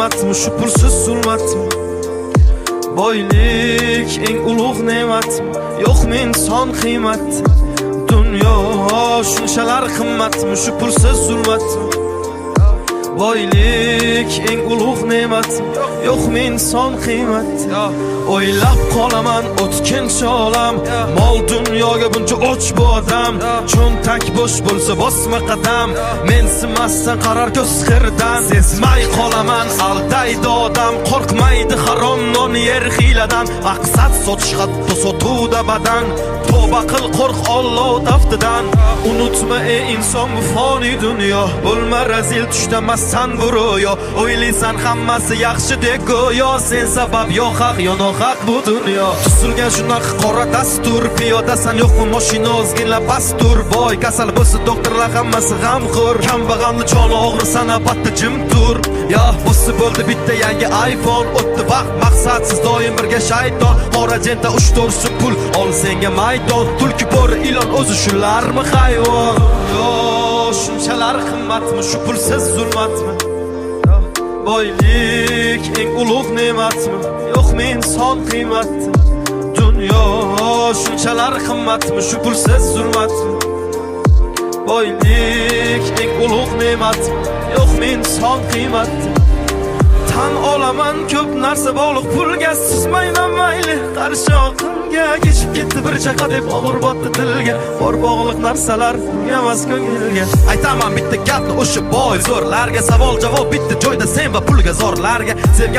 zulmatmi, shu pulsiz zulmatmi? Boylik eng ulug' ne'matmi? Yo'qmi inson qiymati? Dunyo shunchalar qimmatmi, shu pulsiz zulmatmi? Boylik eng ulug' ne'matmi? Yo'qmi inson qiymati? O'ylab qolaman o'tkinchi olam, mol dunyoga buncha och bu odam. Cho'ntak bo'sh bo'lsa bosma qadam, mensimasdan qarar ko'z qirdan. Sezmay qolaman aldaydi odam, qo'rqmaydi harom non yer hiyladan. Maqsad sotish hatto sotuvda badan, tavba qil qo'rq Alloh taftidan. Unutma ey inson bu foniy dunyo, bo'lma razil tushdamassan bu ro'yo. O'ylaysan hammasi yaxshi deb go'yo, sen sabab yo haq yo nohaq bu dunyo. Tuzilgan shunaqa qora dastur, piyodasan yo'qmi mashina ozgina pastur. Boy kasal bo'lsa doktorlar hammasi g'amxo'r, kambag'alni joni og'risa albatta jim tur. Ya bo'lsa bo'ldi bitta yangi iPhone, o'tdi vaqt maqsadsiz doim birga shayton. Morajenta 3-4 pul ol senga maydon, tulki bo'ri ilon o'zi shularmi hayvon? Yo shunchalar qimmatmi, shu pulsiz zulmatmi? Boylik eng ulug' ne'matmi? Yo'qmi inson qiymati? Dunyo shunchalar qimmatmi, shu pulsiz zulmatmi? Boylik eng ulug' ne'matmi? Yo'qmi inson qiymati? Tan olaman ko'p narsa bog'liq pulga, suzmayman mayli qarshi oqimga. Kechib ketdi bir chaqa deb og'ir botdi dilga, bor bog'liq narsalar emas ko'ngilga. Aytaman bitta gapni o'sha boy zo'rlarga, savol javob bitta joyda sen va pulga zorlarga. Sevgan